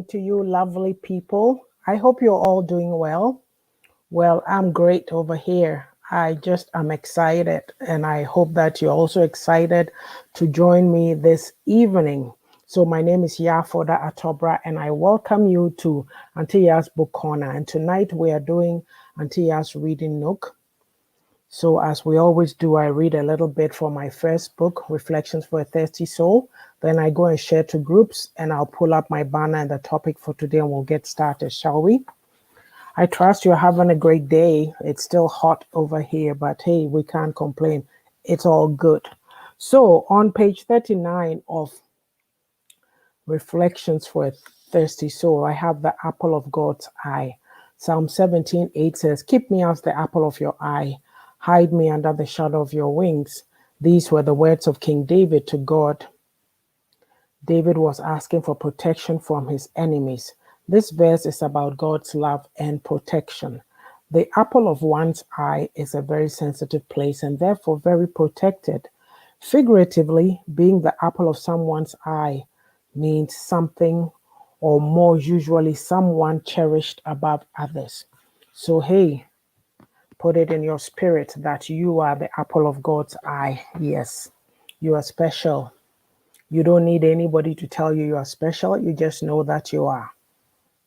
morning to you, lovely people. I hope you're all doing well. Well, I'm great over here. I just am excited, and I hope that you're also excited to join me this evening. So, my name is Yafoda Atobra, and I welcome you to Auntie Yaa'S Book Corner. And tonight we are doing Auntie Yaa'S Reading Nook. So, as we always do, I read a little bit from my first book, Reflections for a Thirsty Soul. Then I go and share to groups, and I'll pull up my banner and the topic for today, and we'll get started, shall we? I trust you're having a great day. It's still hot over here, but hey, we can't complain. It's all good. So, on page 39 of Reflections for a Thirsty Soul, I have the apple of God's eye. Psalm 17:8 says, "Keep me as the apple of your eye. Hide me under the shadow of your wings." These were the words of King David to God. David was asking for protection from his enemies. This verse is about God's love and protection. The apple of one's eye is a very sensitive place and therefore very protected. Figuratively, being the apple of someone's eye means something or more, usually someone cherished above others. So, hey, put it in your spirit that you are the apple of God's eye. Yes, you are special. You don't need anybody to tell you you are special. You just know that you are.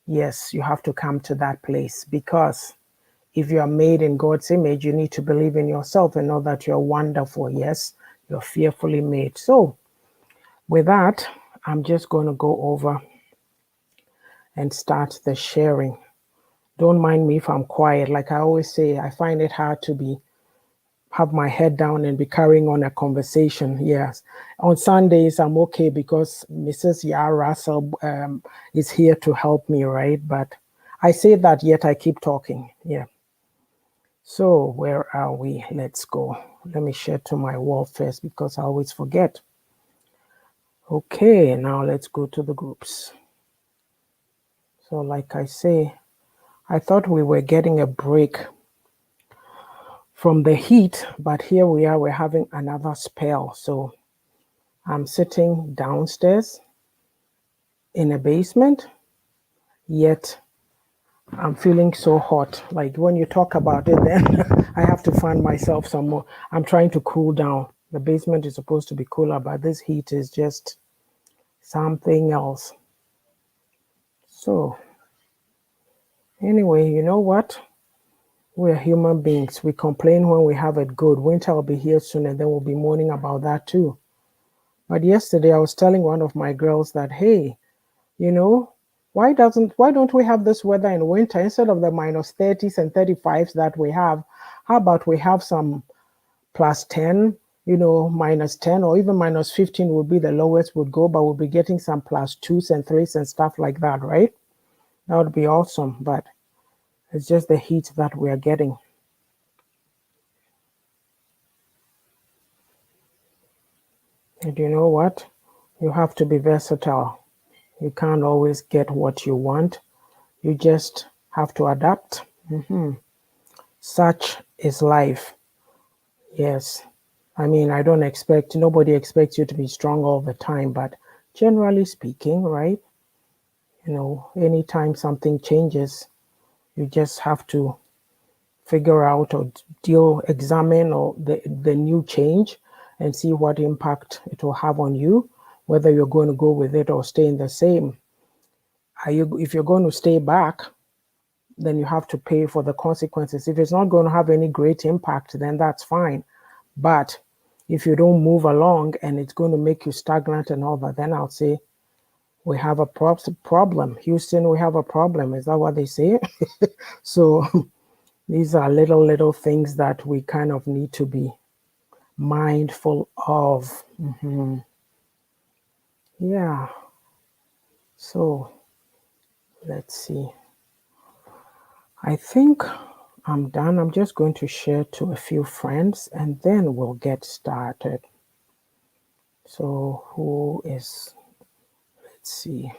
Yes, you have to come to that place because if you are made in God's image, you need to believe in yourself and know that you're wonderful. Yes, you're fearfully made. So, with that, I'm just going to go over and start the sharing. Don't mind me if I'm quiet. Like I always say, I find it hard to have my head down and be carrying on a conversation. Yes. On Sundays, I'm okay because Mrs. Yaa'S is here to help me, right? But I say that, yet I keep talking. Yeah. So where are we? Let's go. Let me share to my wall first because I always forget. Okay, now let's go to the groups. So like I say, I thought we were getting a break from the heat, but here we are, we're having another spell. So I'm sitting downstairs in a basement, yet I'm feeling so hot. Like when you talk about it, then I have to find myself some more. I'm trying to cool down. The basement is supposed to be cooler, but this heat is just something else. So anyway, you know what? We're human beings. We complain when we have it good. Winter will be here soon, and then we'll be mourning about that too. But yesterday I was telling one of my girls that, hey, you know, why don't we have this weather in winter instead of the minus 30s and 35s that we have? How about we have some plus 10, minus 10 or even minus 15 would be the lowest would go, but we'll be getting some plus 2s and 3s and stuff like that, right? That would be awesome, but it's just the heat that we are getting. And you know what? You have to be versatile. You can't always get what you want. You just have to adapt. Such is life. Yes. I mean, nobody expects you to be strong all the time, but generally speaking, right? Anytime something changes, you just have to figure out or examine or the new change and see what impact it will have on you, whether you're going to go with it or stay in the same. If you're going to stay back, then you have to pay for the consequences. If it's not going to have any great impact, then that's fine. But if you don't move along and it's going to make you stagnant and all that, then I'll say we have a problem. Houston, we have a problem. Is that what they say? So these are little things that we kind of need to be mindful of. Yeah. So let's see. I think I'm done. I'm just going to share to a few friends and then we'll get started. So let's see.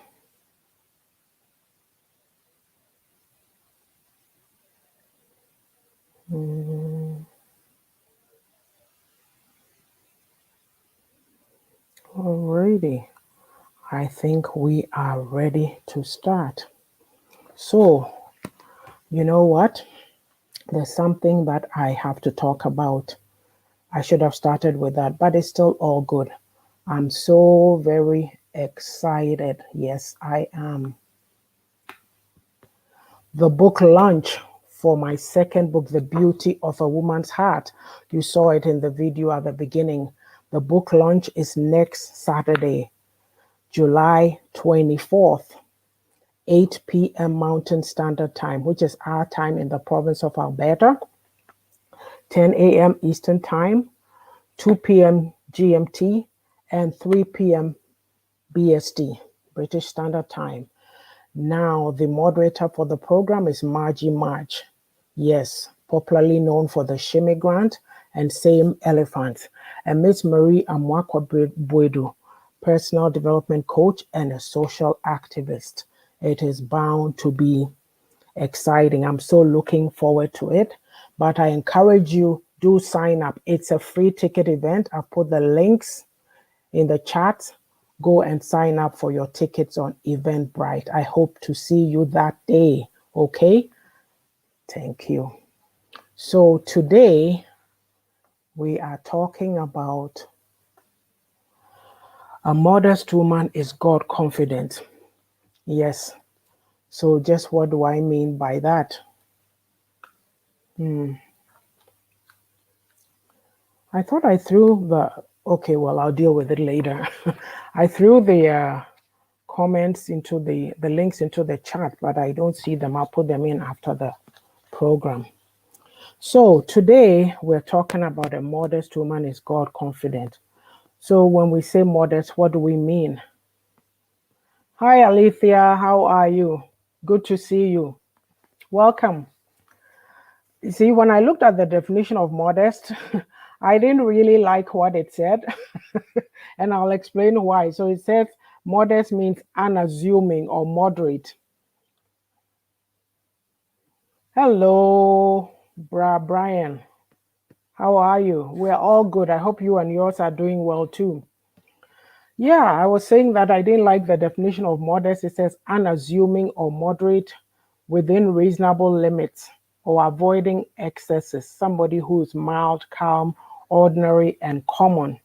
Alrighty. I think we are ready to start. So, you know what? There's something that I have to talk about. I should have started with that, but it's still all good. I'm so very excited. Yes, I am. The book launch for my second book, The Beauty of a Woman's Heart. You saw it in the video at the beginning. The book launch is next Saturday, July 24th. 8 p.m. Mountain Standard Time, which is our time in the province of Alberta, 10 a.m. Eastern Time, 2 p.m. GMT, and 3 p.m. BST, British Standard Time. Now, the moderator for the program is Margie March. Yes, popularly known for the Shimmy Grant and Same Elephant. And Miss Marie Amwakwa Bwedu, personal development coach and a social activist. It is bound to be exciting. I'm so looking forward to it. But I encourage you, do sign up. It's a free ticket event. I've put the links in the chat. Go and sign up for your tickets on Eventbrite. I hope to see you that day. Okay? Thank you. So today we are talking about a modest woman is God confident. Yes. So just what do I mean by that? I thought I threw okay, well, I'll deal with it later. I threw the comments into the links into the chat, but I don't see them. I'll put them in after the program. So today we're talking about a modest woman is God confident. So when we say modest, what do we mean? Hi, Alethea. How are you? Good to see you. Welcome. You see, when I looked at the definition of modest, I didn't really like what it said, and I'll explain why. So it says modest means unassuming or moderate. Hello, Brian. How are you? We're all good. I hope you and yours are doing well too. Yeah, I was saying that I didn't like the definition of modest. It says unassuming or moderate within reasonable limits or avoiding excesses. Somebody who's mild, calm, ordinary, and common.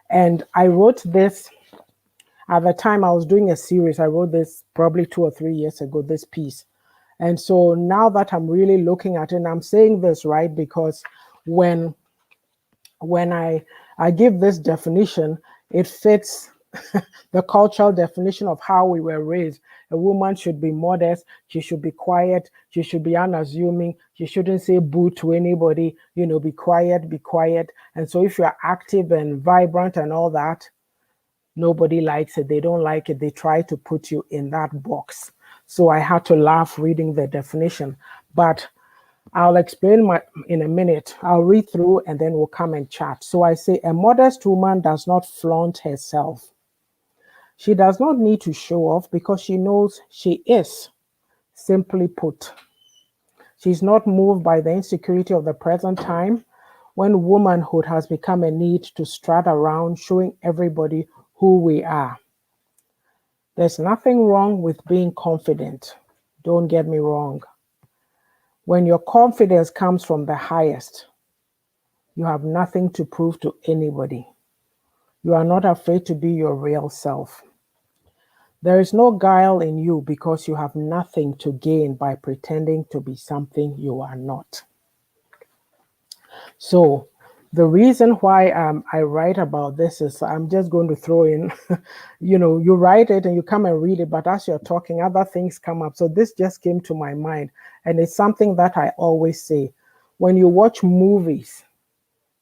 And I wrote this at the time I was doing a series. I wrote this probably 2 or 3 years ago, this piece. And so now that I'm really looking at it, and I'm saying this right because when I give this definition, it fits the cultural definition of how we were raised. A woman should be modest, she should be quiet, she should be unassuming, she shouldn't say boo to anybody, be quiet, be quiet. And so if you're active and vibrant and all that, nobody likes it, they don't like it, they try to put you in that box. So I had to laugh reading the definition, but I'll explain in a minute. I'll read through and then we'll come and chat. So I say a modest woman does not flaunt herself. She does not need to show off because she knows she is. Simply put, she's not moved by the insecurity of the present time when womanhood has become a need to strut around showing everybody who we are. There's nothing wrong with being confident. Don't get me wrong. When your confidence comes from the highest, you have nothing to prove to anybody. You are not afraid to be your real self. There is no guile in you because you have nothing to gain by pretending to be something you are not. So the reason why I write about this is I'm just going to throw in, you write it and you come and read it, but as you're talking, other things come up. So this just came to my mind. And it's something that I always say. When you watch movies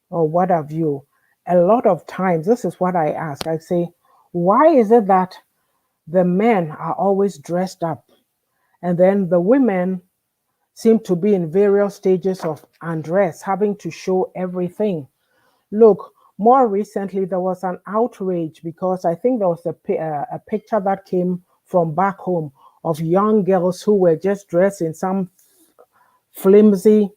or what have you, a lot of times, this is what I ask. I say, why is it that the men are always dressed up and then the women seem to be in various stages of undress, having to show everything? Look, more recently, there was an outrage because I think there was a picture that came from back home of young girls who were just dressed in some flimsy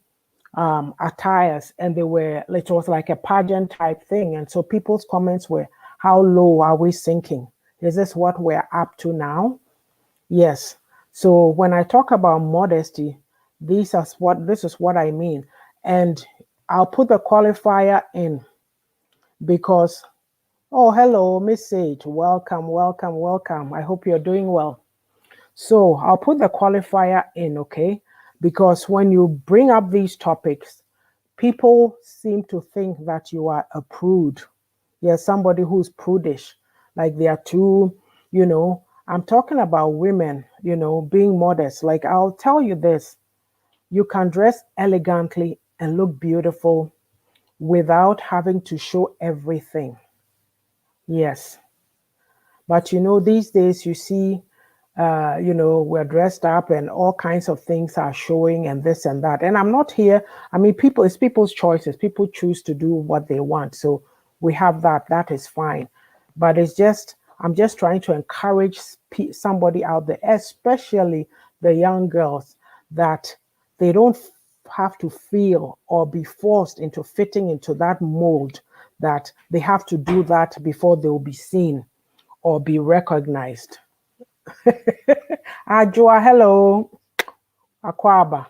attires, and it was like a pageant type thing. And so people's comments were, how low are we sinking? Is this what we're up to now? Yes. So when I talk about modesty, this is what I mean. And I'll put the qualifier in because, oh, hello, Miss Sage. Welcome, welcome, welcome. I hope you're doing well. So I'll put the qualifier in, okay? Because when you bring up these topics, people seem to think that you are a prude. You're somebody who's prudish. Like they are too, I'm talking about women, being modest. Like I'll tell you this, you can dress elegantly and look beautiful without having to show everything. Yes. But these days you see, we're dressed up and all kinds of things are showing and this and that. And I'm not here. I mean, it's people's choices. People choose to do what they want. So we have that. That is fine. But I'm just trying to encourage somebody out there, especially the young girls, that they don't have to feel or be forced into fitting into that mold that they have to do that before they will be seen or be recognized. Ajua, hello. Akwaba.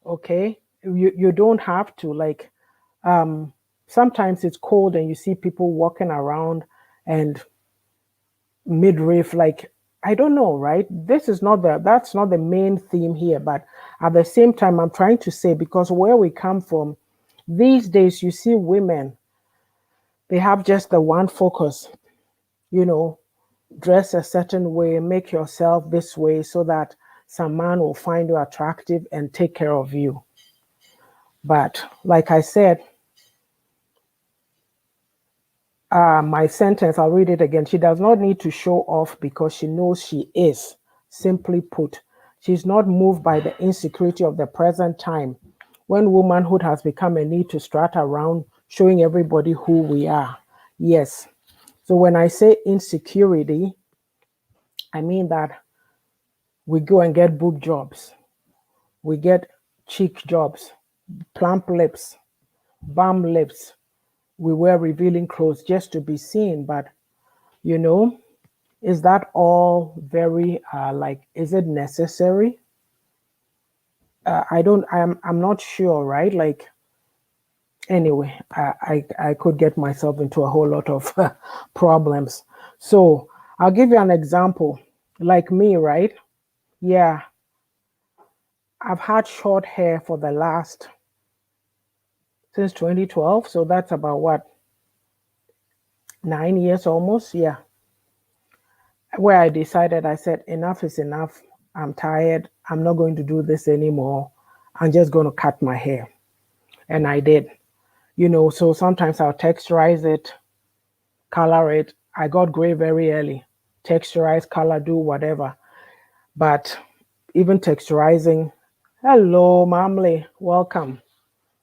Okay. You don't have to um sometimes it's cold and you see people walking around and midriff I don't know, right? That's not the main theme here, but at the same time I'm trying to say because where we come from these days you see women, they have just the one focus, you know, dress a certain way, make yourself this way so that some man will find you attractive and take care of you. But like I said, my sentence, I'll read it again. She does not need to show off because she knows she is. Simply put, she's not moved by the insecurity of the present time when womanhood has become a need to strut around showing everybody who we are. Yes. So when I say insecurity, I mean that we go and get boob jobs, we get cheek jobs, plump lips, bum lips. We wear revealing clothes just to be seen. But, you know, is that all very, is it necessary? I'm not sure, right? Like, anyway, I could get myself into a whole lot of problems. So I'll give you an example. Like me, right? Yeah, I've had short hair for the last since 2012. So that's about what, 9 years almost? Yeah. Where I decided, I said, enough is enough. I'm tired. I'm not going to do this anymore. I'm just going to cut my hair. And I did. So sometimes I'll texturize it, color it. I got gray very early. Texturize, color, do whatever. But even texturizing, hello, Mamley, welcome.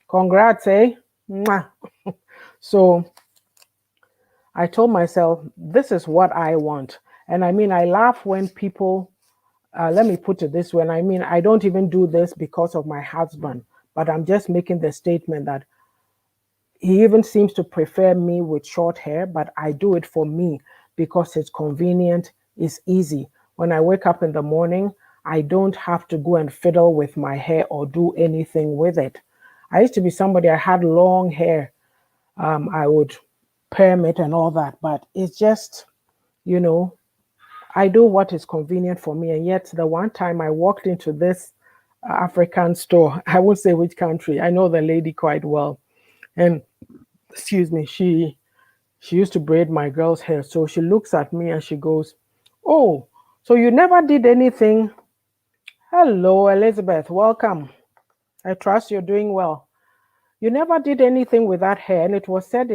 Congrats, eh? Mwah. So I told myself, this is what I want. And I mean, I laugh when people, let me put it this way. And I mean, I don't even do this because of my husband, but I'm just making the statement that he even seems to prefer me with short hair, but I do it for me because it's convenient, it's easy. When I wake up in the morning, I don't have to go and fiddle with my hair or do anything with it. I used to be somebody, I had long hair. I would perm it and all that, but it's just, you know, I do what is convenient for me. And yet, the one time I walked into this African store, I won't say which country, I know the lady quite well. And excuse me, she used to braid my girl's hair. So she looks at me and she goes, "Oh, so you never did anything? Hello, Elizabeth, welcome. I trust you're doing well. You never did anything with that hair." And it was said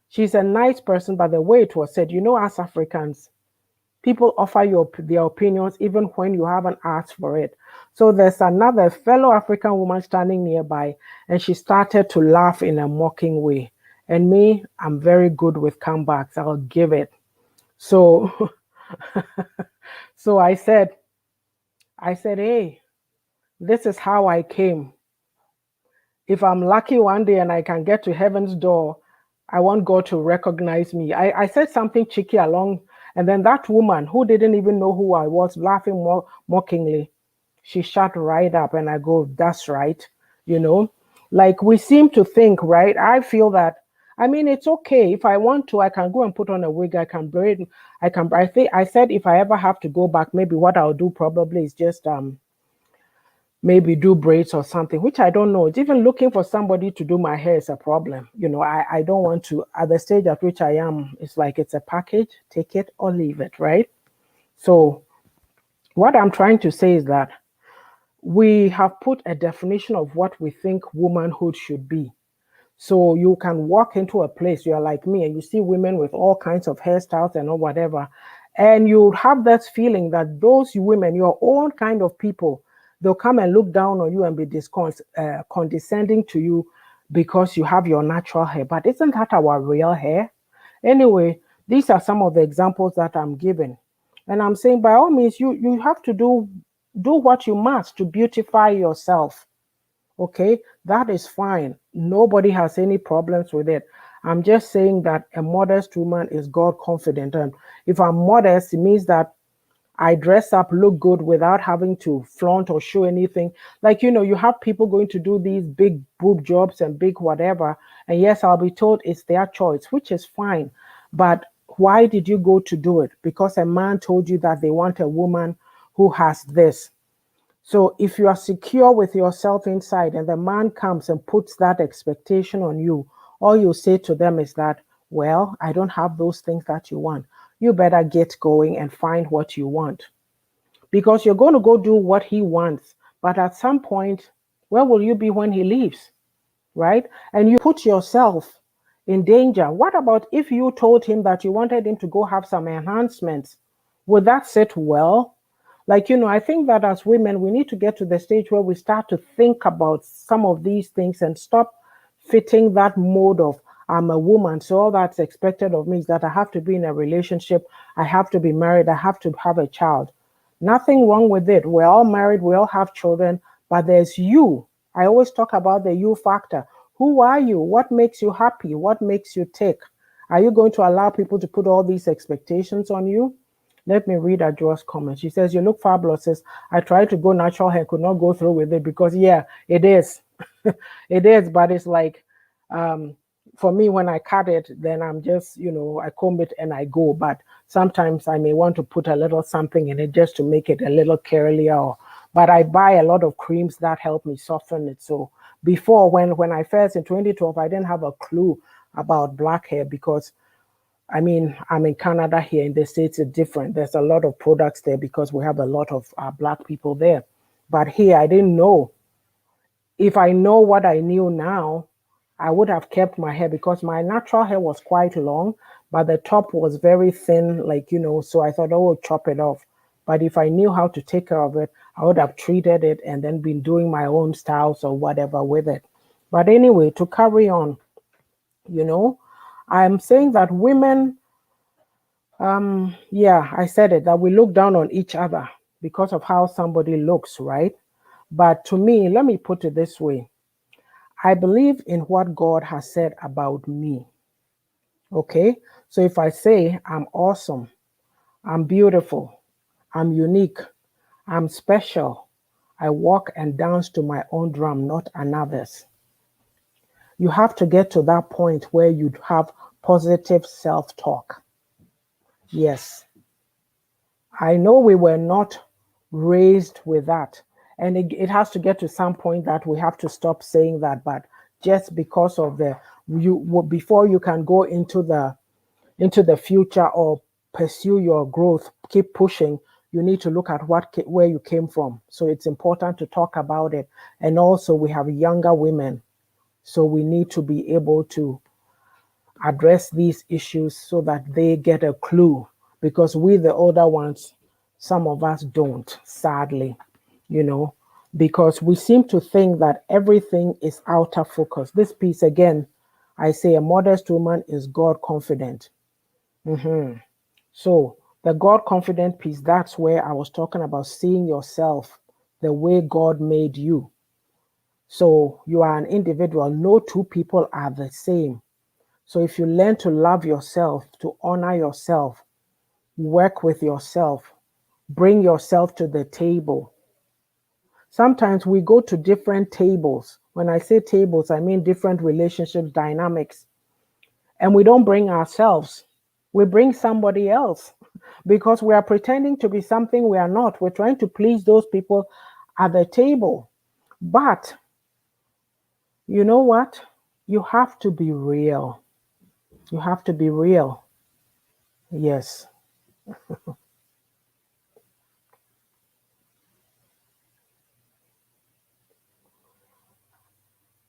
she's a nice person, but the way it was said, as Africans, people offer you their opinions even when you haven't asked for it. So there's another fellow African woman standing nearby, and she started to laugh in a mocking way. And me, I'm very good with comebacks. I'll give it. So, so I said, hey, this is how I came. If I'm lucky one day and I can get to heaven's door, I want God to recognize me. I said something cheeky along, And then that woman who didn't even know who I was, laughing mockingly, she shut right up. And I go, that's right. You know, like we seem to think, right? I feel that, I mean, it's okay. If I want to, I can go and put on a wig. I can braid. I think I said if I ever have to go back, maybe what I'll do probably is just maybe do braids or something, which I don't know. It's even looking for somebody to do my hair is a problem. You know, I don't want to, at the stage at which I am, it's like it's a package, take it or leave it, right? So what I'm trying to say is that we have put a definition of what we think womanhood should be. So you can walk into a place, you're like me, and you see women with all kinds of hairstyles and or whatever, and you have that feeling that those women, your own kind of people, they'll come and look down on you and be condescending to you because you have your natural hair. But isn't that our real hair? Anyway, these are some of the examples that I'm giving. And I'm saying by all means, you have to do what you must to beautify yourself. Okay, that is fine. Nobody has any problems with it. I'm just saying that a modest woman is God confident. And if I'm modest, it means that I dress up, look good without having to flaunt or show anything. Like, you know, you have people going to do these big boob jobs and big whatever. And yes, I'll be told it's their choice, which is fine. But why did you go to do it? Because a man told you that they want a woman who has this. So if you are secure with yourself inside and the man comes and puts that expectation on you, all you say to them is that, well, I don't have those things that you want. You better get going and find what you want. Because you're going to go do what he wants. But at some point, where will you be when he leaves? Right? And you put yourself in danger. What about if you told him that you wanted him to go have some enhancements? Would that sit well? Like, you know, I think that as women, we need to get to the stage where we start to think about some of these things and stop fitting that mode of I'm a woman, so all that's expected of me is that I have to be in a relationship, I have to be married, I have to have a child. Nothing wrong with it. We're all married, we all have children, but there's you. I always talk about the you factor. Who are you? What makes you happy? What makes you tick? Are you going to allow people to put all these expectations on you? Let me read Adjoa's comment. She says, you look fabulous. Says, I tried to go natural hair, could not go through with it because, yeah, it is. It is, but it's like, for me, when I cut it, then I'm just, you know, I comb it and I go. But sometimes I may want to put a little something in it just to make it a little curlier. But I buy a lot of creams that help me soften it. So before, when I first in 2012, I didn't have a clue about black hair because I mean, I'm in Canada here in the States, it's different. There's a lot of products there because we have a lot of black people there. But here, I didn't know. If I know what I knew now, I would have kept my hair because my natural hair was quite long, but the top was very thin, like, you know, so I thought, oh, chop it off. But if I knew how to take care of it, I would have treated it and then been doing my own styles or whatever with it. But anyway, to carry on, you know, I'm saying that women, yeah, I said it, that we look down on each other because of how somebody looks, right? But to me, let me put it this way. I believe in what God has said about me. Okay? So if I say I'm awesome, I'm beautiful, I'm unique, I'm special, I walk and dance to my own drum, not another's. You have to get to that point where you have positive self talk. Yes, I know we were not raised with that. And it has to get to some point that we have to stop saying that. But just because of before you can go into the future or pursue your growth, keep pushing, you need to look at where you came from. So it's important to talk about it. And also we have younger women. So we need to be able to address these issues so that they get a clue because we the older ones, some of us don't, sadly, you know, because we seem to think that everything is outer focus. This piece again, I say a modest woman is God confident. So the God confident piece, that's where I was talking about seeing yourself the way God made you. So you are an individual. No two people are the same. So if you learn to love yourself, to honor yourself, Work with yourself. Bring yourself to the table. Sometimes we go to different tables. When I say tables, I mean different relationships, dynamics. And we don't bring ourselves. We bring somebody else because we are pretending to be something we are not. We're trying to please those people at the table. But you know what? You have to be real. You have to be real. Yes.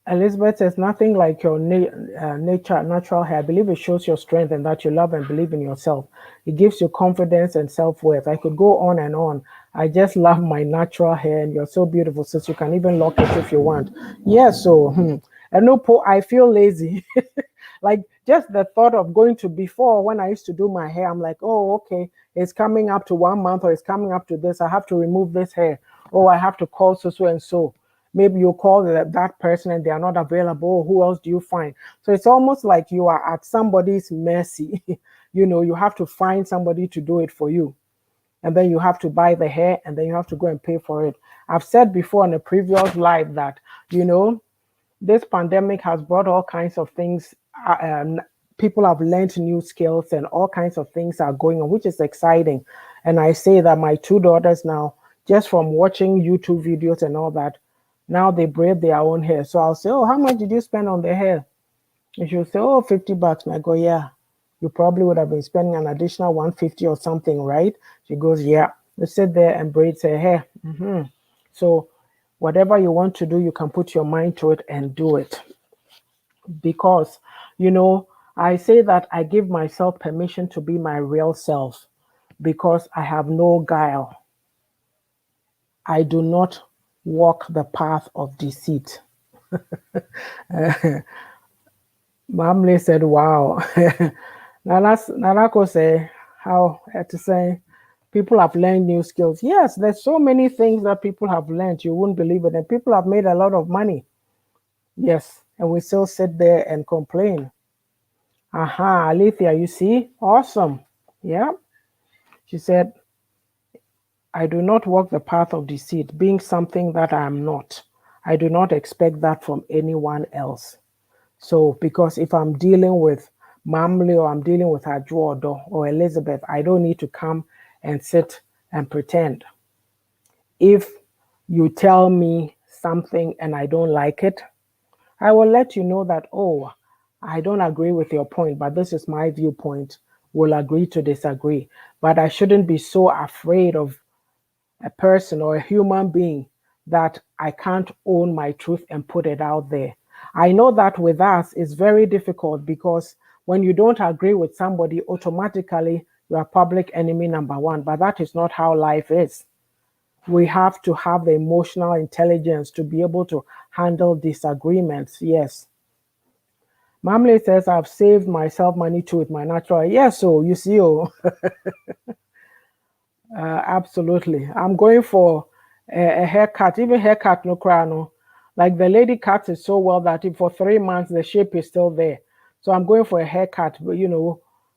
Elizabeth says, nothing like your natural hair. I believe it shows your strength and that you love and believe in yourself. It gives you confidence and self-worth. I could go on and on. I just love my natural hair and you're so beautiful, sis. You can even lock it if you want. Yeah, so, and no, I feel lazy. Like just the thought of going to, before when I used to do my hair, I'm like, oh, okay, it's coming up to 1 month or it's coming up to this. I have to remove this hair. Oh, I have to call so and so. Maybe you call that person and they are not available. Who else do you find? So it's almost like you are at somebody's mercy. You have to find somebody to do it for you. And then you have to buy the hair and then you have to go and pay for it. I've said before in a previous live that, this pandemic has brought all kinds of things. People have learned new skills and all kinds of things are going on, which is exciting. And I say that my 2 daughters now, just from watching YouTube videos and all that, now they braid their own hair. So I'll say, oh, how much did you spend on the hair? And she'll say, oh, $50. And I go, yeah, you probably would have been spending an additional 150 or something, right? She goes, yeah. They sit there and braids her hair. So whatever you want to do, you can put your mind to it and do it. Because, I say that I give myself permission to be my real self because I have no guile. I do not walk the path of deceit. Mamle said, wow. Nanako say, how to say, people have learned new skills. Yes, there's so many things that people have learned. You wouldn't believe it. And people have made a lot of money. Yes, and we still sit there and complain. Aha, Alethea, you see? Awesome. Yeah. She said, I do not walk the path of deceit, being something that I am not. I do not expect that from anyone else. So, because if I'm dealing with Mamli or I'm dealing with Adwodo or Elizabeth, I don't need to come and sit and pretend. If you tell me something and I don't like it, I will let you know that, oh, I don't agree with your point, but this is my viewpoint. We'll agree to disagree. But I shouldn't be so afraid of a person or a human being that I can't own my truth and put it out there. I know that with us it's very difficult because when you don't agree with somebody, automatically you are public enemy number 1. But that is not how life is. We have to have the emotional intelligence to be able to handle disagreements. Yes. Mamle says, I've saved myself money too with my natural. Yes, so you see, absolutely. I'm going for a haircut, even haircut, no crano. Like the lady cuts it so well that if for 3 months, the shape is still there. So I'm going for a haircut, but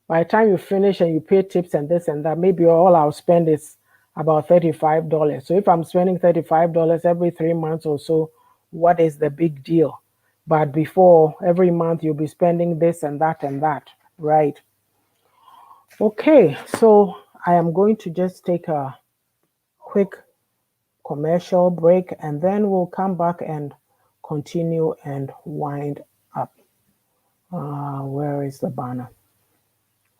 by the time you finish and you pay tips and this and that, maybe all I'll spend is about $35. So if I'm spending $35 every 3 months or so, what is the big deal? But before, every month you'll be spending this and that, right? Okay, so I am going to just take a quick commercial break and then we'll come back and continue and wind up. Where is the banner?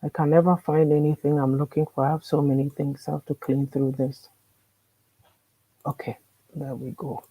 I can never find anything I'm looking for. I have so many things. I have to clean through this. Okay, there we go.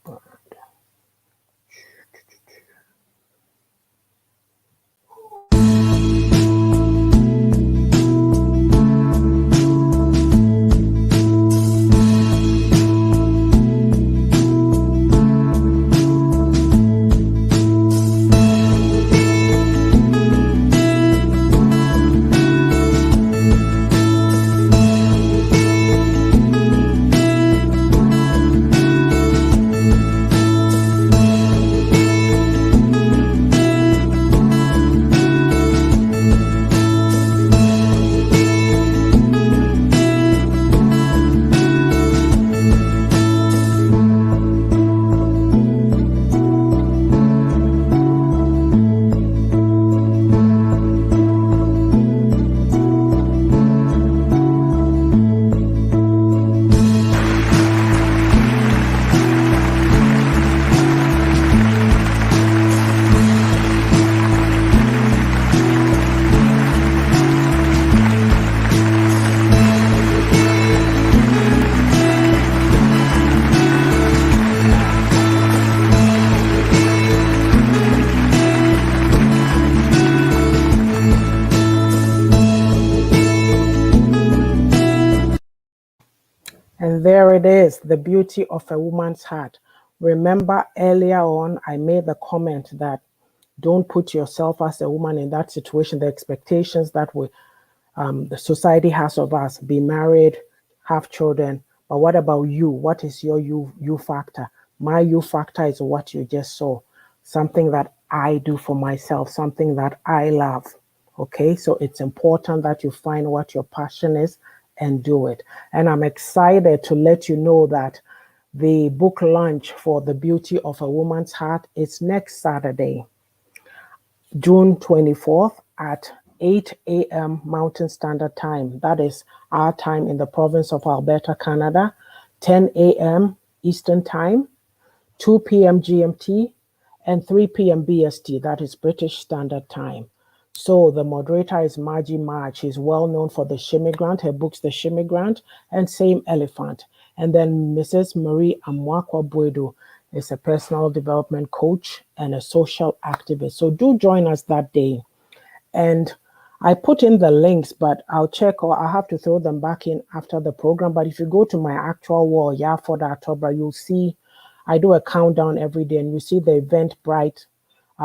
And there it is, the beauty of a woman's heart. Remember earlier on, I made the comment that don't put yourself as a woman in that situation, the expectations that the society has of us, be married, have children. But what about you? What is your you factor? My you factor is what you just saw. Something that I do for myself, something that I love. Okay, so it's important that you find what your passion is and do it. And I'm excited to let you know that the book launch for The Beauty of a Woman's Heart is next Saturday, June 24th at 8 a.m. Mountain Standard Time. That is our time in the province of Alberta, Canada, 10 a.m. Eastern Time, 2 p.m. GMT, and 3 p.m. BST. That is British Standard Time. So the moderator is Margie March. She's well known for the Shimmy Grant, her books, The Shimmy Grant, and Same Elephant. And then Mrs. Marie Amwakwa Buedo is a personal development coach and a social activist. So do join us that day. And I put in the links, but I'll check, or I'll have to throw them back in after the program. But if you go to my actual wall, for the October, you'll see I do a countdown every day, and you see the Eventbrite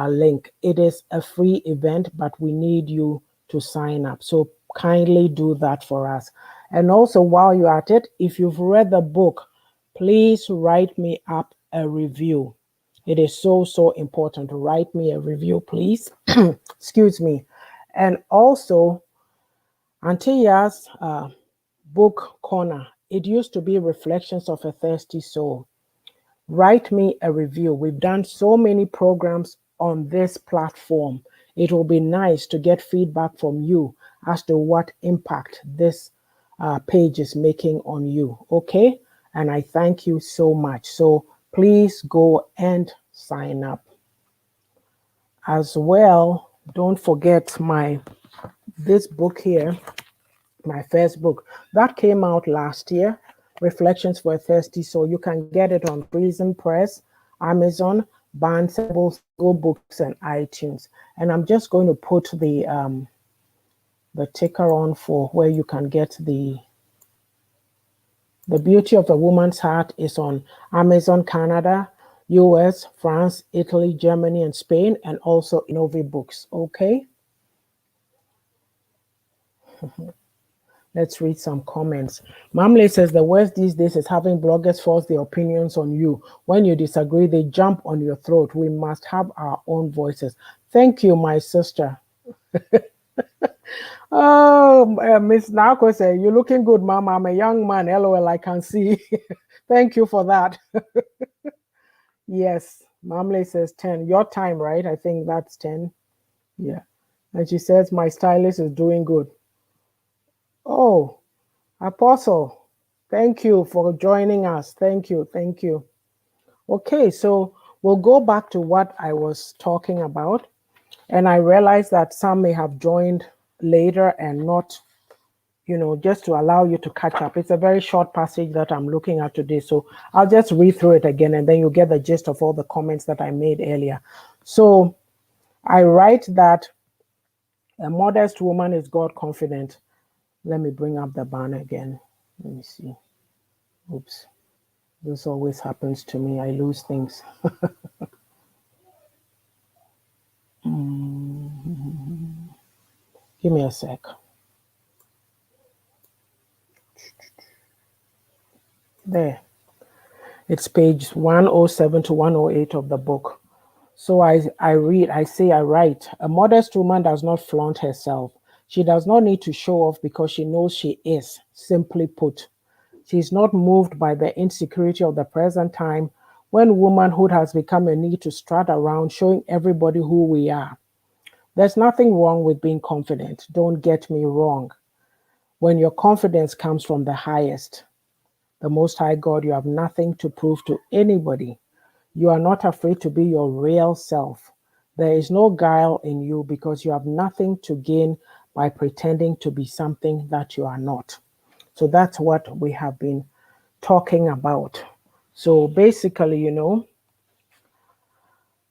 link. It is a free event, but we need you to sign up. So kindly do that for us. And also, while you're at it, if you've read the book, please write me up a review. It is so, so important to write me a review, please. Excuse me. And also, Auntie Yaa'S book corner. It used to be Reflections of a Thirsty Soul. Write me a review. We've done so many programs on this platform. It will be nice to get feedback from you as to what impact this page is making on you. Okay? And I thank you so much. So please go and sign up. As well, don't forget this book here, my first book. That came out last year, Reflections for a Thirsty Soul. You can get it on Prison Press, Amazon, Barnes & Noble, Books, and iTunes. And I'm just going to put the ticker on for where you can get The Beauty of a Woman's Heart is on Amazon Canada, US, France, Italy, Germany, and Spain, and also Innovi Books. Okay? Let's read some comments. Mamle says the worst these days is having bloggers force their opinions on you. When you disagree, they jump on your throat. We must have our own voices. Thank you, my sister. Oh, Miss Nako said, you're looking good, Mama. I'm a young man. LOL, I can see. Thank you for that. Yes, Mamle says 10. Your time, right? I think that's 10. Yeah. And she says, my stylist is doing good. Oh, Apostle, thank you for joining us. Thank you. Thank you. Okay, so we'll go back to what I was talking about. And I realize that some may have joined later and not, just to allow you to catch up. It's a very short passage that I'm looking at today. So I'll just read through it again, and then you'll get the gist of all the comments that I made earlier. So I write that a modest woman is God confident. Let me bring up the banner again. Let me see. Oops. This always happens to me. I lose things. Give me a sec. There. It's page 107 to 108 of the book. So I write, a modest woman does not flaunt herself. She does not need to show off because she knows she is, simply put. She is not moved by the insecurity of the present time when womanhood has become a need to strut around showing everybody who we are. There's nothing wrong with being confident. Don't get me wrong. When your confidence comes from the highest, the Most High God, you have nothing to prove to anybody. You are not afraid to be your real self. There is no guile in you because you have nothing to gain by pretending to be something that you are not. So that's what we have been talking about. So basically,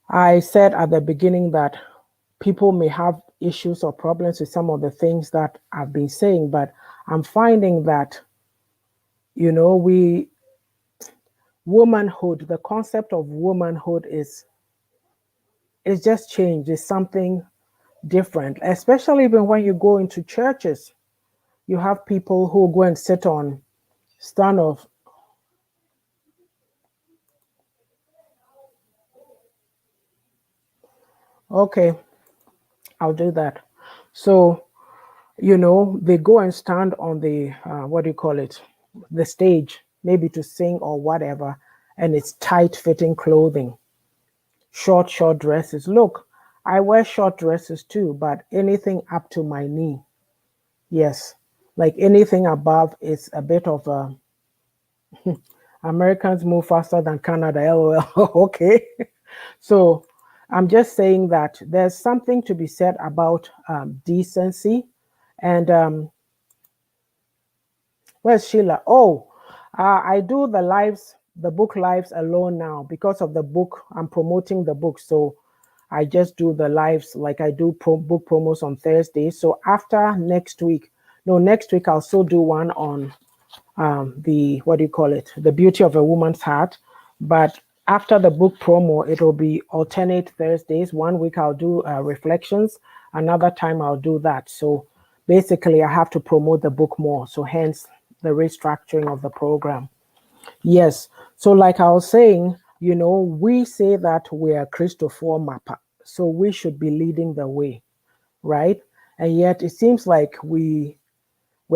I said at the beginning that people may have issues or problems with some of the things that I've been saying, but I'm finding that We womanhood, the concept of womanhood is just changed. It's something different, especially even when you go into churches. You have people who go and sit on stand of, okay, I'll do that. So, they go and stand on the, what do you call it, the stage, maybe to sing or whatever, and it's tight fitting clothing, short dresses. Look, I wear short dresses too, but anything up to my knee. Yes. Like anything above is a bit of a Americans move faster than Canada. LOL. Okay. So I'm just saying that there's something to be said about decency. And where's Sheila? Oh, I do the lives, the book lives alone now because of the book. I'm promoting the book. So I just do the lives like I do book promos on Thursdays. So after next week, no, next week I'll still do one on the, what do you call it, the beauty of a woman's heart. But after the book promo, it'll be alternate Thursdays. One week I'll do reflections, another time I'll do that. So basically I have to promote the book more, so hence the restructuring of the program. Yes. So like I was saying, we say that we are Christopher Mappa, so we should be leading the way, right? And yet it seems like we're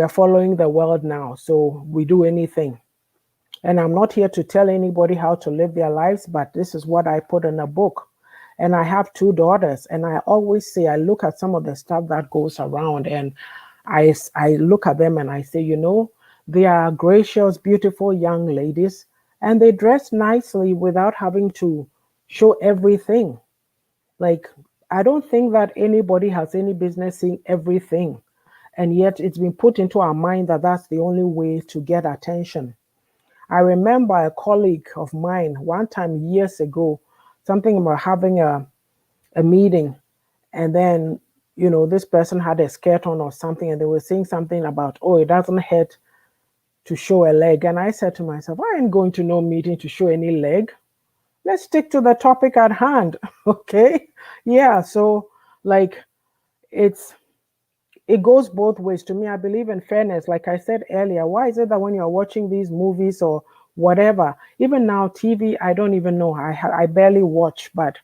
following the world now, so we do anything. And I'm not here to tell anybody how to live their lives, but this is what I put in a book. And I have two daughters, and I always say, I look at some of the stuff that goes around, and I look at them and I say, they are gracious, beautiful young ladies, and they dress nicely without having to show everything. Like, I don't think that anybody has any business seeing everything. And yet it's been put into our mind that that's the only way to get attention. I remember a colleague of mine one time years ago, something about having a meeting, and then, this person had a skirt on or something, and they were saying something about, oh, it doesn't hurt to show a leg. And I said to myself, I ain't going to no meeting to show any leg. Let's stick to the topic at hand. Okay. Yeah. So, like, it's, it goes both ways. To me, I believe in fairness. Like I said earlier, why is it that when you're watching these movies or whatever, even now TV, I don't even know. I barely watch, but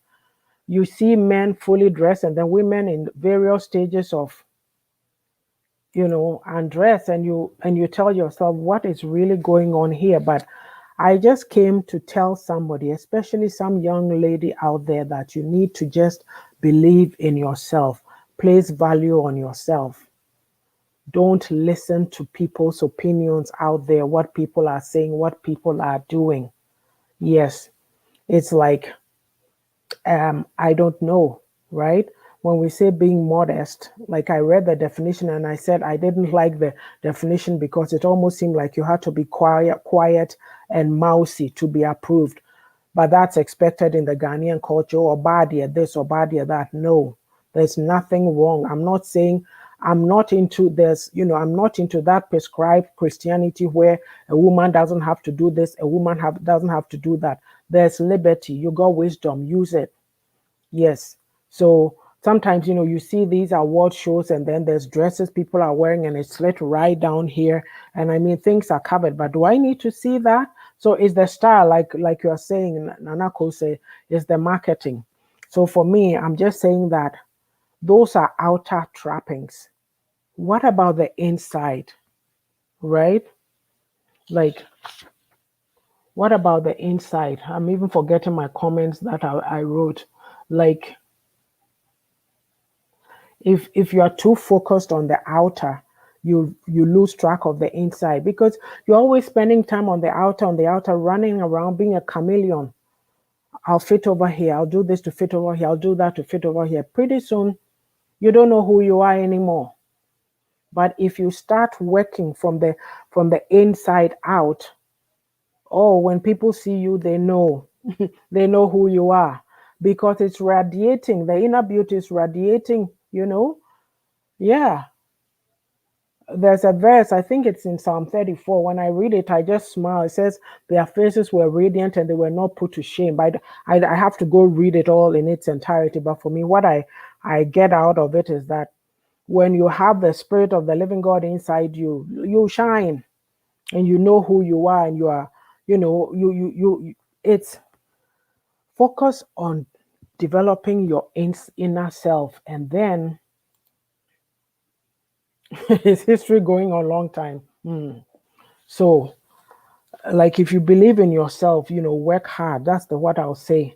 you see men fully dressed and then women in various stages of, undress, and you tell yourself what is really going on here. But I just came to tell somebody, especially some young lady out there, that you need to just believe in yourself, place value on yourself. Don't listen to people's opinions out there, what people are saying, what people are doing. Yes, it's like, I don't know, right? When we say being modest, like I read the definition and I said I didn't like the definition because it almost seemed like you had to be quiet and mousy to be approved. But that's expected in the Ghanaian culture, or badia this or badia that. No, there's nothing wrong. I'm not saying I'm not into this, I'm not into that prescribed Christianity where a woman doesn't have to do this, a woman doesn't have to do that. There's liberty. You got wisdom, use it. Yes. So sometimes, you see these award shows and then there's dresses people are wearing and it's slit right down here. And I mean, things are covered, but do I need to see that? So is the style, like you're saying, Nanako say, is the marketing. So for me, I'm just saying that those are outer trappings. What about the inside, right? Like, what about the inside? I'm even forgetting my comments that I wrote. Like, if you are too focused on the outer, you lose track of the inside because you're always spending time on the outer, running around, being a chameleon. I'll fit over here, I'll do this to fit over here, I'll do that to fit over here. Pretty soon you don't know who you are anymore. But if you start working from the inside out, oh, when people see you, they know they know who you are because it's radiating. The inner beauty is radiating. Yeah. There's a verse, I think it's in Psalm 34. When I read it, I just smile. It says, their faces were radiant and they were not put to shame. But I have to go read it all in its entirety. But for me, what I get out of it is that when you have the Spirit of the living God inside you, you shine and you know who you are, and you are, it's focus on developing your inner self. And then is history going on a long time? So, like, if you believe in yourself, work hard. That's what I'll say.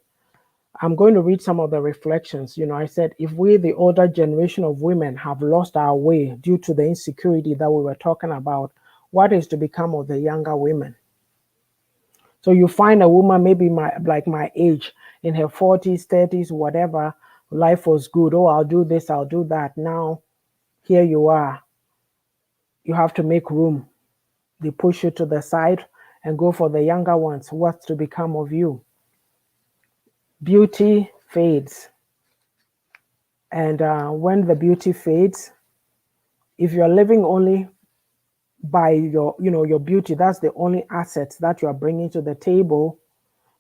I'm going to read some of the reflections. I said, if we, the older generation of women, have lost our way due to the insecurity that we were talking about, what is to become of the younger women? So you find a woman, maybe like my age, in her 40s, 30s, whatever, life was good. Oh, I'll do this, I'll do that. Now, here you are. You have to make room. They push you to the side and go for the younger ones. What's to become of you? Beauty fades. And when the beauty fades, if you're living only by your beauty, that's the only assets that you are bringing to the table,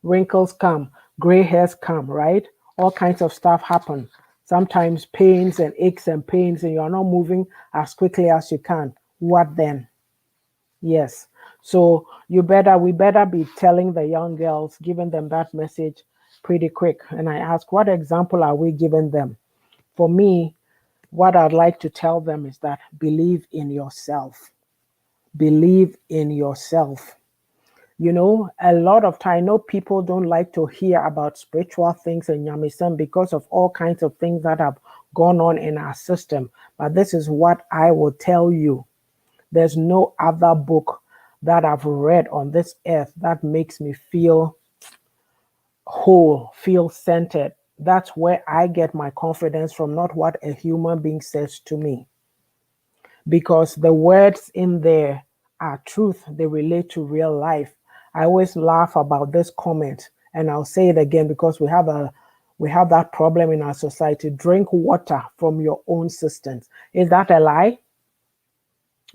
wrinkles come, gray hairs come, right? All kinds of stuff happen. Sometimes pains and aches and pains, and you're not moving as quickly as you can. What then? Yes. So we better be telling the young girls, giving them that message pretty quick. And I ask, what example are we giving them? For me, what I'd like to tell them is that believe in yourself. Believe in yourself. A lot of time, I know people don't like to hear about spiritual things in Yamisam because of all kinds of things that have gone on in our system. But this is what I will tell you. There's no other book that I've read on this earth that makes me feel whole, feel centered. That's where I get my confidence from, not what a human being says to me. Because the words in there are truth, they relate to real life. I always laugh about this comment, and I'll say it again because we have that problem in our society. Drink water from your own cisterns. Is that a lie?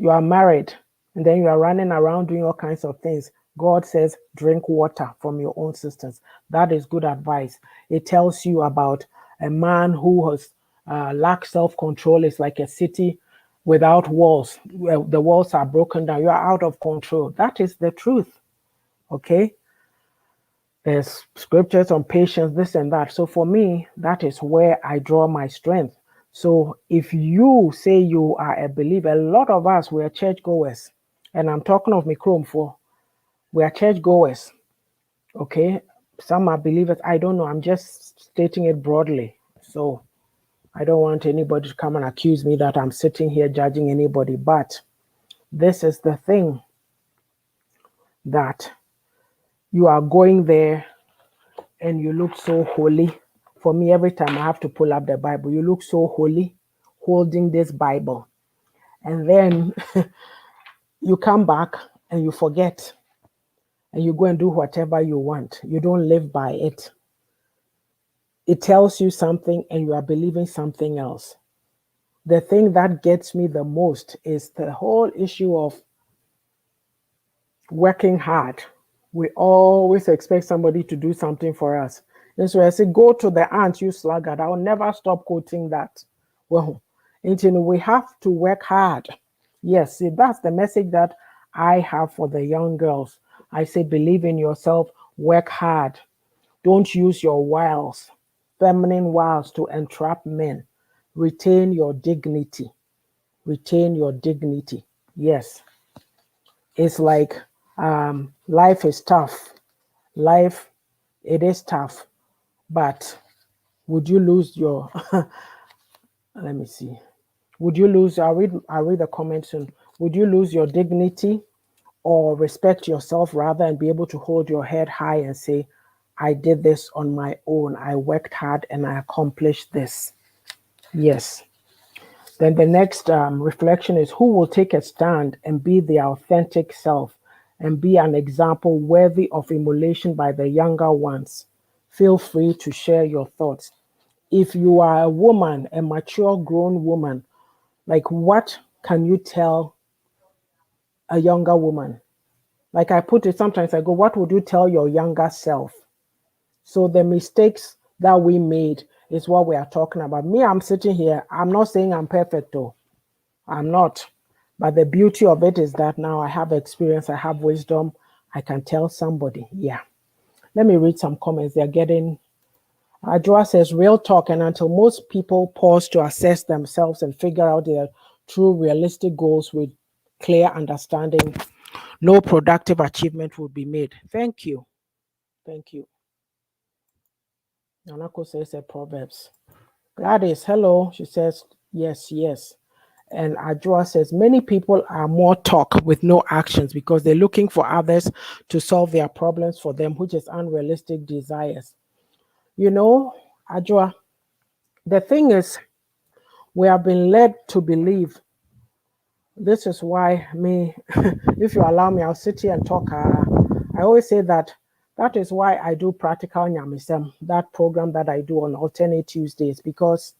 You are married and then you are running around doing all kinds of things. God says, drink water from your own cisterns. That is good advice. It tells you about a man who has lacks self-control. It's like a city without walls. Well, the walls are broken down. You are out of control. That is the truth. Okay? There's scriptures on patience, this and that. So for me, that is where I draw my strength. So if you say you are a believer, a lot of us, we are churchgoers. And I'm talking of me chrome for, we are churchgoers. Okay? Some are believers. I don't know. I'm just stating it broadly. So I don't want anybody to come and accuse me that I'm sitting here judging anybody. But this is the thing, that you are going there and you look so holy. For me, every time I have to pull up the Bible, you look so holy holding this Bible. And then you come back and you forget and you go and do whatever you want. You don't live by it. It tells you something and you are believing something else. The thing that gets me the most is the whole issue of working hard. We always expect somebody to do something for us. And so I say, go to the ant, you sluggard. I'll never stop quoting that. Well, we have to work hard. Yes, see, that's the message that I have for the young girls. I say, believe in yourself, work hard. Don't use your wiles, feminine wiles, to entrap men. Retain your dignity. Retain your dignity. Yes. It's like life is tough. Life, it is tough. But would you lose your, let me see. Would you lose, I'll read the comment soon. Would you lose your dignity or respect yourself rather and be able to hold your head high and say, I did this on my own. I worked hard and I accomplished this. Yes. Then the next reflection is, who will take a stand and be the authentic self and be an example worthy of emulation by the younger ones? Feel free to share your thoughts. If you are a woman, a mature grown woman, like, what can you tell a younger woman? Like I put it, sometimes I go, what would you tell your younger self? So the mistakes that we made is what we are talking about. Me, I'm sitting here. I'm not saying I'm perfect, though. I'm not. But the beauty of it is that now I have experience, I have wisdom. I can tell somebody. Yeah. Let me read some comments. They're getting. Ajua says, real talk. And until most people pause to assess themselves and figure out their true realistic goals with clear understanding, no productive achievement will be made. Thank you. Thank you. Nanako says a Proverbs. Gladys, hello. She says, yes, yes. And Ajua says, many people are more talk with no actions because they're looking for others to solve their problems for them, which is unrealistic desires. You know, Ajua, the thing is, we have been led to believe. This is why me, if you allow me, I'll sit here and talk. I always say that is why I do Practical Nyamisem, that program that I do on alternate Tuesdays, because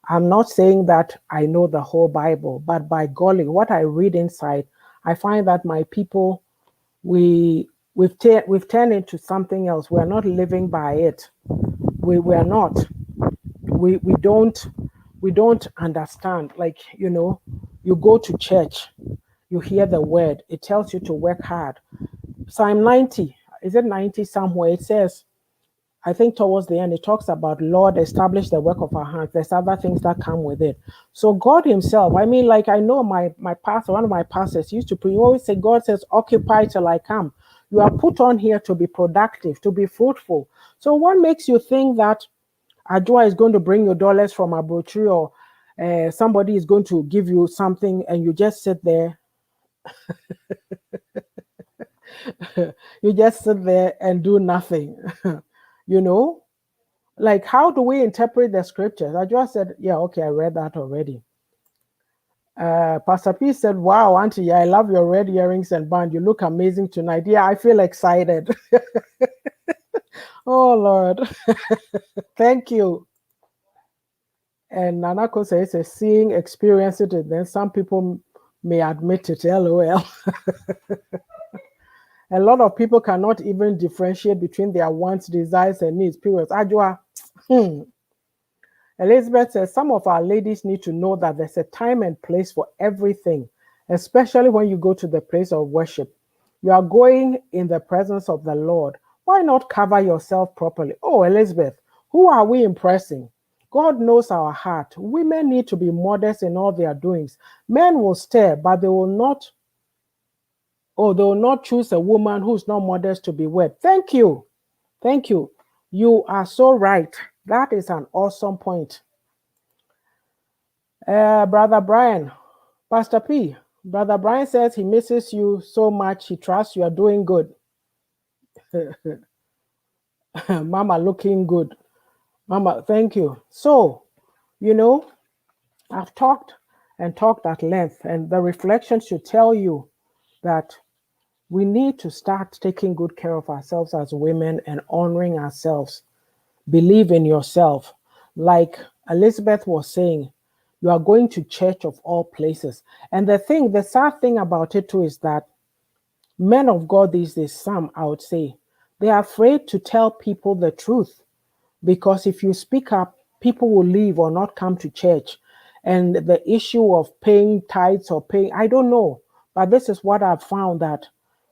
I'm not saying that I know the whole Bible, but by golly, what I read inside, I find that my people, we've turned into something else. We're not living by it. We're not. We don't understand. Like, you know, you go to church, you hear the word, it tells you to work hard. Psalm 90, is it 90 somewhere? It says, I think towards the end, it talks about Lord, establish the work of our hands. There's other things that come with it. So God himself, I mean, like I know my pastor, one of my pastors used to preach, he always say, God says, occupy till I come. You are put on here to be productive, to be fruitful. So what makes you think that Ajua is going to bring you dollars from a brochure, or somebody is going to give you something and you just sit there? You just sit there and do nothing. You know, like, how do we interpret the scriptures? I just said, yeah, okay, I read that already. Pastor P said, wow, Auntie, I love your red earrings and band. You look amazing tonight. Yeah, I feel excited. Oh, Lord. Thank you. And Nanako says, seeing, experience it, and then some people may admit it. LOL. A lot of people cannot even differentiate between their wants, desires, and needs. Periods. Ajua. Elizabeth says, some of our ladies need to know that there's a time and place for everything, especially when you go to the place of worship. You are going in the presence of the Lord. Why not cover yourself properly? Oh, Elizabeth, who are we impressing? God knows our heart. Women need to be modest in all their doings. Men will stare, but they will not choose a woman who's not modest to be wed. Thank you. Thank you. You are so right. That is an awesome point. Brother Brian, Pastor P, Brother Brian says he misses you so much. He trusts you are doing good. Mama looking good. Mama, thank you. So, you know, I've talked at length, and the reflection should tell you that we need to start taking good care of ourselves as women and honoring ourselves. Believe in yourself. Like Elizabeth was saying, you are going to church of all places. And the sad thing about it too is that men of God these days, some I would say, they are afraid to tell people the truth, because if you speak up, people will leave or not come to church. And the issue of paying tithes or paying, I don't know, but this is what I've found, that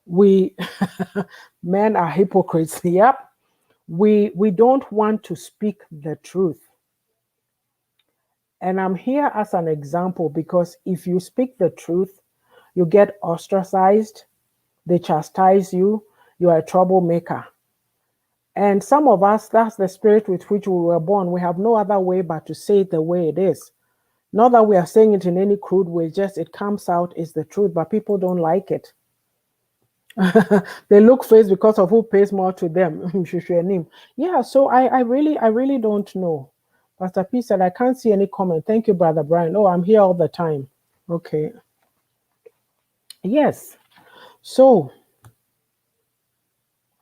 we men are hypocrites. Yep. We don't want to speak the truth. And I'm here as an example, because if you speak the truth, you get ostracized, they chastise you, you are a troublemaker. And some of us, that's the spirit with which we were born. We have no other way but to say it the way it is. Not that we are saying it in any crude way, just it comes out is the truth, but people don't like it. They look face because of who pays more to them. Yeah, so I really don't know. Pastor P said, I can't see any comment. Thank you, Brother Brian. Oh, I'm here all the time. Okay. Yes. So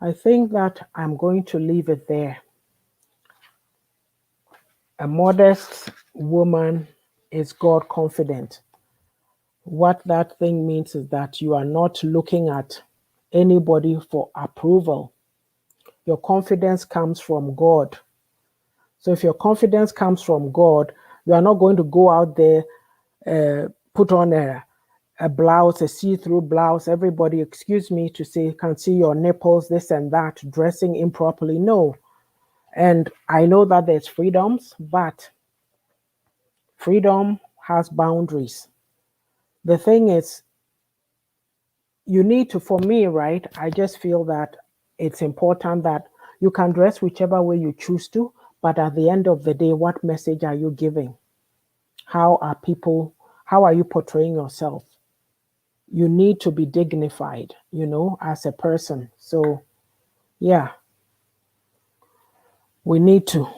I think that I'm going to leave it there. A modest woman is God confident. What that thing means is that you are not looking at anybody for approval. Your confidence comes from God. So if your confidence comes from God, you are not going to go out there, put on a blouse, a see-through blouse. Everybody, excuse me to say, can see your nipples, this and that, dressing improperly. No. And I know that there's freedoms, but freedom has boundaries. The thing is, you need to, for me, right? I just feel that it's important that you can dress whichever way you choose to, but at the end of the day, what message are you giving? How are people, how are you portraying yourself? You need to be dignified, as a person. So, yeah, we need to.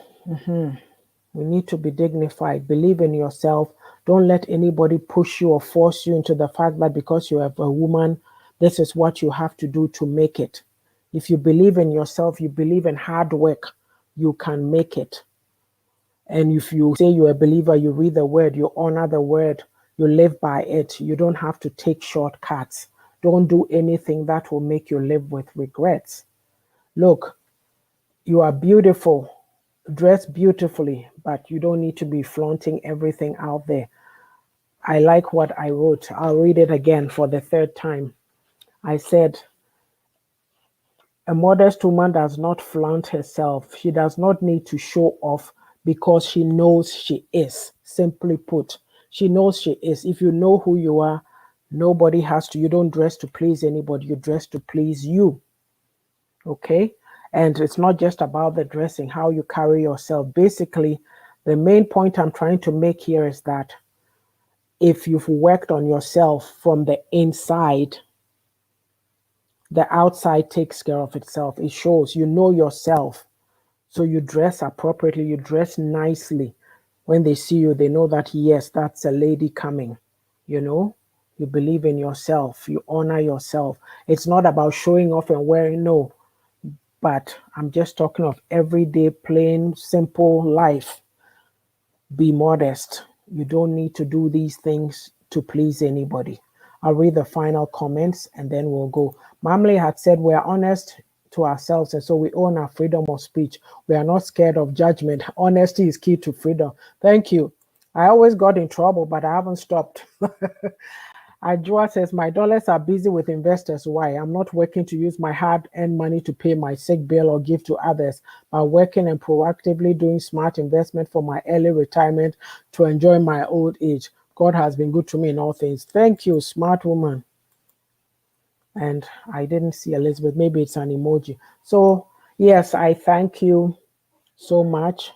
We need to be dignified. Believe in yourself. Don't let anybody push you or force you into the fact that because you have a woman, this is what you have to do to make it. If you believe in yourself, you believe in hard work, you can make it. And if you say you're a believer, you read the word, you honor the word, you live by it, you don't have to take shortcuts. Don't do anything that will make you live with regrets. Look, you are beautiful, dress beautifully, but you don't need to be flaunting everything out there. I like what I wrote. I'll read it again for the third time. I said, a modest woman does not flaunt herself. She does not need to show off because she knows she is. Simply put, she knows she is. If you know who you are, nobody has to. You don't dress to please anybody. You dress to please you. Okay? And it's not just about the dressing, how you carry yourself. Basically, the main point I'm trying to make here is that if you've worked on yourself from the inside, the outside takes care of itself. It shows you know yourself. So you dress appropriately, you dress nicely. When they see you, they know that, yes, that's a lady coming. You know, you believe in yourself, you honor yourself. It's not about showing off and wearing, no, but I'm just talking of everyday, plain, simple life. Be modest. You don't need to do these things to please anybody. I'll read the final comments and then we'll go. Mamley had said we are honest to ourselves and so we own our freedom of speech. We are not scared of judgment. Honesty is key to freedom. Thank you. I always got in trouble, but I haven't stopped. Ajua says, my dollars are busy with investors. Why? I'm not working to use my hard-earned money to pay my sick bill or give to others, but working and proactively doing smart investment for my early retirement to enjoy my old age. God has been good to me in all things. Thank you, smart woman. And I didn't see Elizabeth. Maybe it's an emoji. So, yes, I thank you so much.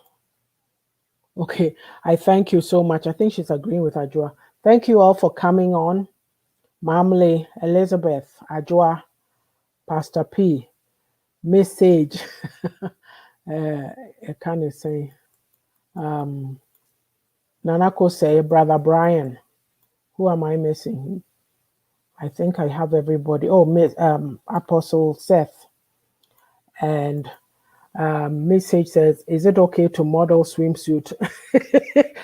Okay, I thank you so much. I think she's agreeing with Ajua. Thank you all for coming on. Mamle, Elizabeth, Ajua, Pastor P, Miss Sage, I can't say, Nanako say, Brother Brian. Who am I missing? I think I have everybody. Oh, Miss Apostle Seth. And Message says, is it okay to model swimsuit?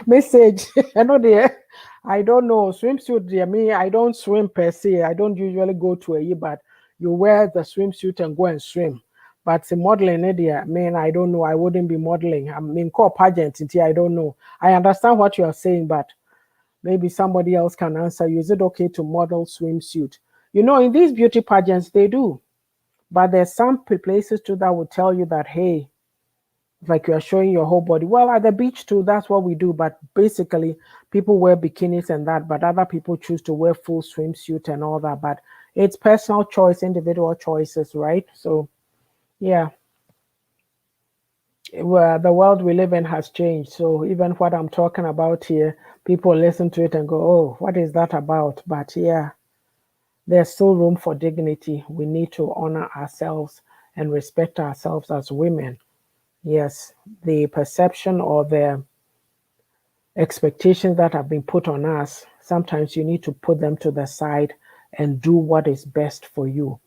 Message, I know I don't know. Swimsuit, dear me, I don't swim per se. I don't usually go to a year, but you wear the swimsuit and go and swim. But the modeling, dear, man, I don't know. I wouldn't be modeling. I'm in core pageant, I don't know. I understand what you are saying, but maybe somebody else can answer you. Is it okay to model swimsuit? In these beauty pageants, they do. But there's some places too that will tell you that, hey, like you're showing your whole body. Well, at the beach too, that's what we do. But basically, people wear bikinis and that, but other people choose to wear full swimsuit and all that. But it's personal choice, individual choices, right? So, yeah. Well, the world we live in has changed. So even what I'm talking about here, people listen to it and go, oh, what is that about? But yeah, there's still room for dignity. We need to honor ourselves and respect ourselves as women. Yes, the perception or the expectations that have been put on us, sometimes you need to put them to the side and do what is best for you.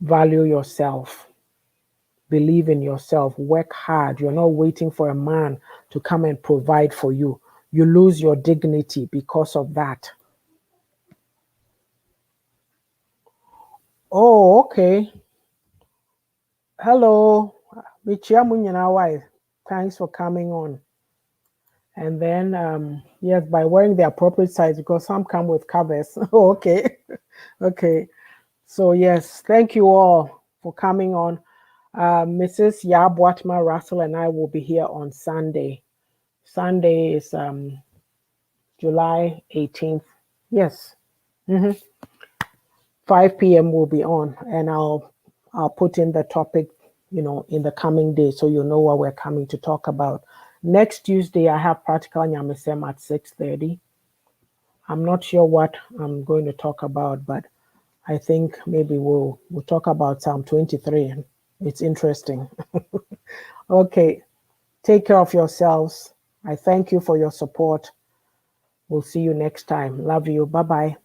Value yourself. Believe in yourself. Work hard. You're not waiting for a man to come and provide for you. You lose your dignity because of that. Oh, okay. Hello. Michia Munyana wife. Thanks for coming on. And then, yes, by wearing the appropriate size because some come with covers. Oh, okay. Okay. So, yes, thank you all for coming on. Mrs. Yaa'S Russell and I will be here on Sunday. Sunday is July 18th. Yes. 5 p.m. will be on, and I'll put in the topic, in the coming days, so you know what we're coming to talk about. Next Tuesday, I have practical Nyamesem at 6:30. I'm not sure what I'm going to talk about, but I think maybe we'll talk about Psalm 23. It's interesting. Okay, take care of yourselves. I thank you for your support. We'll see you next time. Love you. Bye bye.